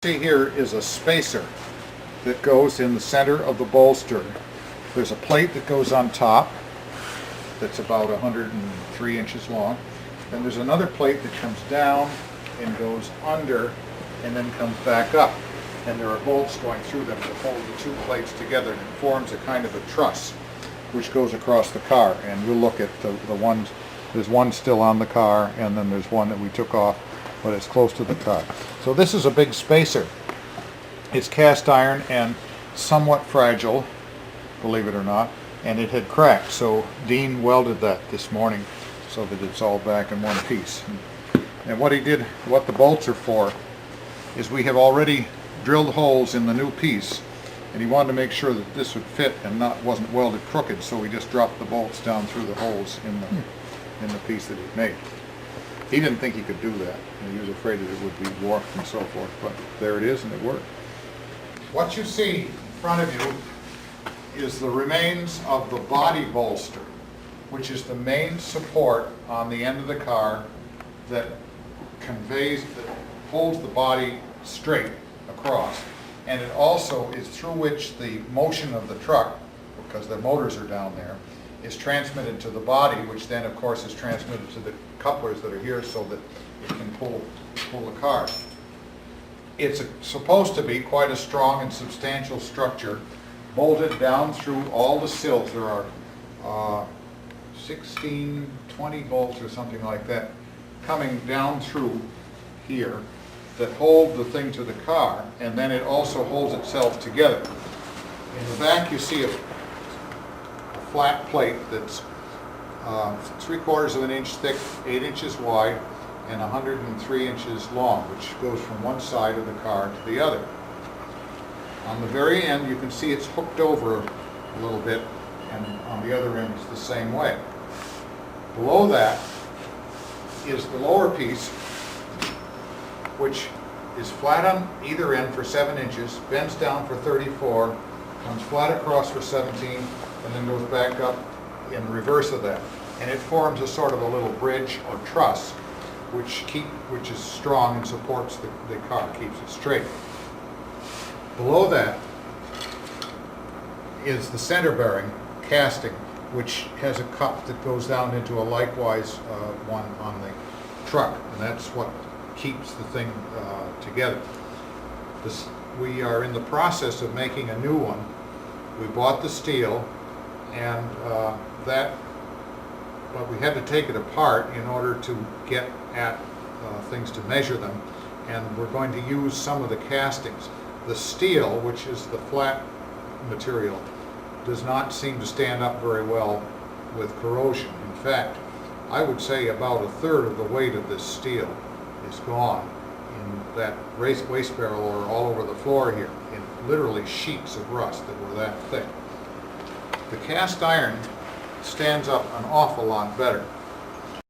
See here is a spacer that goes in the center of the bolster. There's a plate that goes on top that's about 103 inches long. Then there's another plate that comes down and goes under and then comes back up. And there are bolts going through them to hold the two plates together, and it forms a kind of a truss which goes across the car. And we'll look at the ones, there's one still on the car, and then there's one that we took off, but it's close to the car. So this is a big spacer. It's cast iron and somewhat fragile, believe it or not, and it had cracked. So Dean welded that this morning so that it's all back in one piece. And what he did, what the bolts are for, is we have already drilled holes in the new piece, and he wanted to make sure that this would fit and wasn't welded crooked, so we just dropped the bolts down through the holes in the piece that he made. He didn't think he could do that, and he was afraid that it would be warped and so forth, but there it is, and it worked. What you see in front of you is the remains of the body bolster, which is the main support on the end of the car that holds the body straight across, and it also is through which the motion of the truck, because the motors are down there, is transmitted to the body, which then of course is transmitted to the couplers that are here so that it can pull the car. It's supposed to be quite a strong and substantial structure, bolted down through all the sills. There are 16, 20 bolts or something like that coming down through here that hold the thing to the car, and then it also holds itself together. In the back you see a flat plate that's 3/4 of an inch thick, 8 inches wide, and 103 inches long, which goes from one side of the car to the other. On the very end you can see it's hooked over a little bit, and on the other end it's the same way. Below that is the lower piece, which is flat on either end for 7 inches, bends down for 34, comes flat across for 17, and then goes back up in reverse of that. And it forms a sort of a little bridge or truss which is strong and supports the car, keeps it straight. Below that is the center bearing casting, which has a cup that goes down into a likewise one on the truck, and that's what keeps the thing together. We are in the process of making a new one. We bought the steel, and but we had to take it apart in order to get at things to measure them, and we're going to use some of the castings. The steel, which is the flat material, does not seem to stand up very well with corrosion. In fact, I would say about 1/3 of the weight of this steel is gone in that waste barrel or all over the floor here, in literally sheets of rust that were that thick. The cast iron stands up an awful lot better.